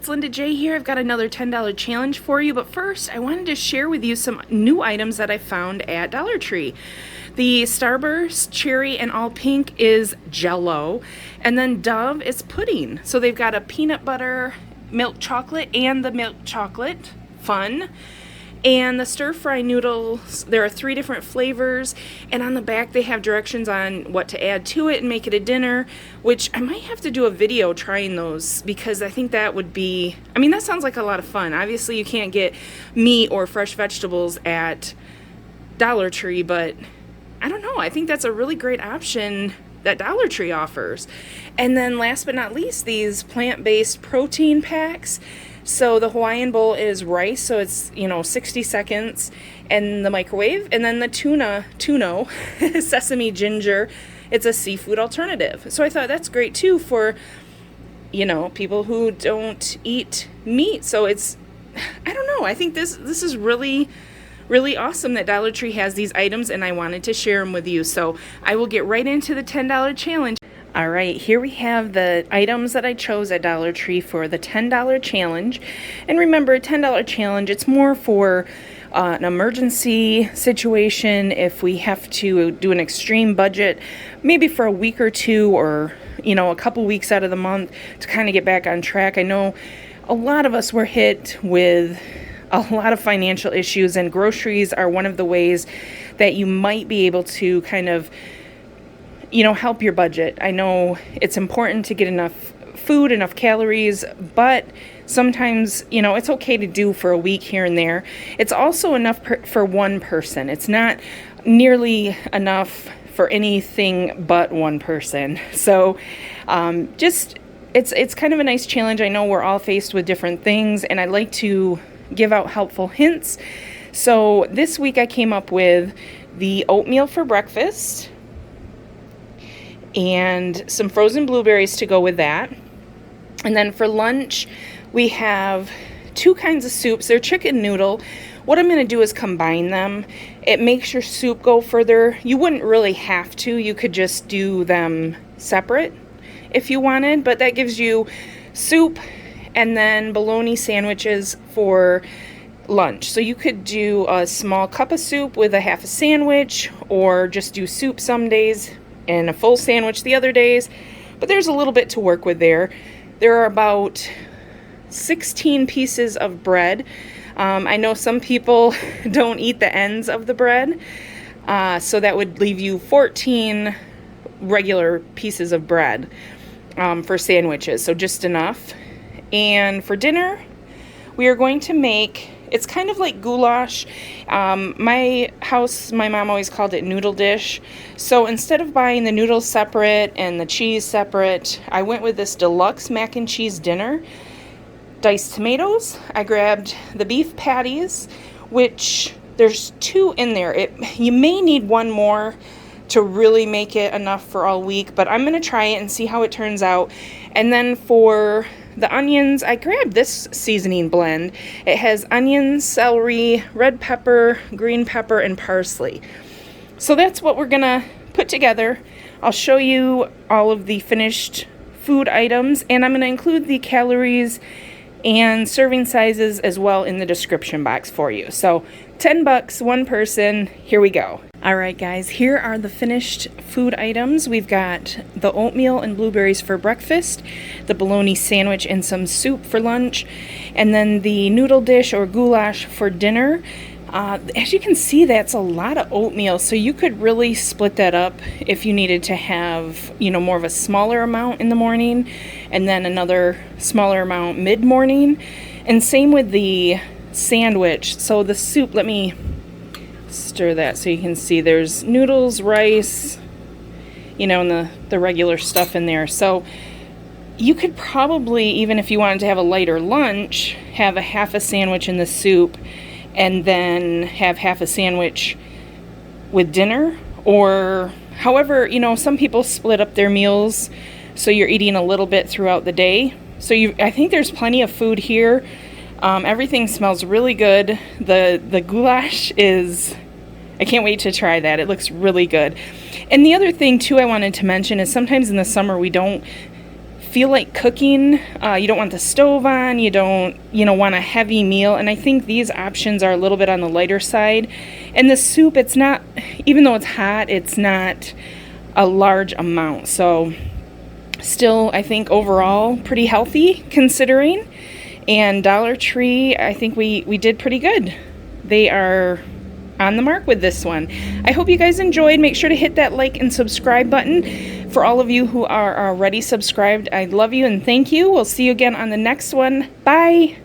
Linda J here. I've got another $10 challenge for you, but first I wanted to share with you some new items that I found at Dollar Tree. The Starburst Cherry and All Pink is Jell-O, and then Dove is pudding. So they've got a peanut butter milk chocolate and the milk chocolate, fun. And the stir-fry noodles, there are 3 different flavors, and on the back they have directions on what to add to it and make it a dinner, which I might have to do a video trying those, because I think that would be, that sounds like a lot of fun. Obviously you can't get meat or fresh vegetables at Dollar Tree, but I don't know, I think that's a really great option that Dollar Tree offers. And then last but not least, these plant-based protein packs. So the Hawaiian bowl is rice, so it's 60 seconds in the microwave, and then the tuna sesame ginger, it's a seafood alternative. So I thought that's great too for people who don't eat meat. So it's, I don't know, I think this is really awesome that Dollar Tree has these items, and I wanted to share them with you. So I will get right into the $10 challenge. All right, here we have the items that I chose at Dollar Tree for the $10 challenge. And remember, a $10 challenge, it's more for an emergency situation, if we have to do an extreme budget, maybe for a week or two, or a couple weeks out of the month to kind of get back on track. I know a lot of us were hit with a lot of financial issues, and groceries are one of the ways that you might be able to kind of help your budget. I know it's important to get enough food, enough calories, but sometimes, it's okay to do for a week here and there. It's also enough for one person. It's not nearly enough for anything but one person. So it's kind of a nice challenge. I know we're all faced with different things, and I like to give out helpful hints. So this week I came up with the oatmeal for breakfast, and some frozen blueberries to go with that. And then for lunch, we have 2 kinds of soups. They're chicken noodle. What I'm going to do is combine them. It makes your soup go further. You wouldn't really have to. You could just do them separate if you wanted, but that gives you soup and then bologna sandwiches for lunch. So you could do a small cup of soup with a half a sandwich, or just do soup some days and a full sandwich the other days. But there's a little bit to work with there. There are about 16 pieces of bread. I know some people don't eat the ends of the bread, so that would leave you 14 regular pieces of bread for sandwiches, so just enough. And for dinner, we are going to make, it's kind of like goulash. My mom always called it noodle dish. So instead of buying the noodles separate and the cheese separate, I went with this Deluxe mac and cheese dinner. Diced tomatoes. I grabbed the beef patties, which there's 2 in there. You may need 1 more to really make it enough for all week, but I'm going to try it and see how it turns out. And then for the onions, I grabbed this seasoning blend. It has onions, celery, red pepper, green pepper, and parsley. So that's what we're gonna put together. I'll show you all of the finished food items, and I'm gonna include the calories and serving sizes as well in the description box for you. So $10, 1 person, here we go. All right, guys, here are the finished food items. We've got the oatmeal and blueberries for breakfast, the bologna sandwich and some soup for lunch, and then the noodle dish or goulash for dinner. As you can see, that's a lot of oatmeal, so you could really split that up if you needed to have, more of a smaller amount in the morning and then another smaller amount mid-morning. And same with the sandwich. So the soup, let me stir that so you can see there's noodles, rice, and the regular stuff in there. So you could probably, even if you wanted to have a lighter lunch, have a half a sandwich in the soup and then have half a sandwich with dinner. Or however, some people split up their meals so you're eating a little bit throughout the day. So I think there's plenty of food here. Everything smells really good. The goulash is, I can't wait to try that. It looks really good. And the other thing too I wanted to mention is sometimes in the summer we don't feel like cooking, you don't want the stove on, you don't, want a heavy meal. And I think these options are a little bit on the lighter side. And the soup, it's not, even though it's hot, it's not a large amount. So still, I think overall pretty healthy considering. And Dollar Tree, I think we did pretty good. They are on the mark with this one. I hope you guys enjoyed. Make sure to hit that like and subscribe button. For all of you who are already subscribed, I love you and thank you. We'll see you again on the next one. Bye.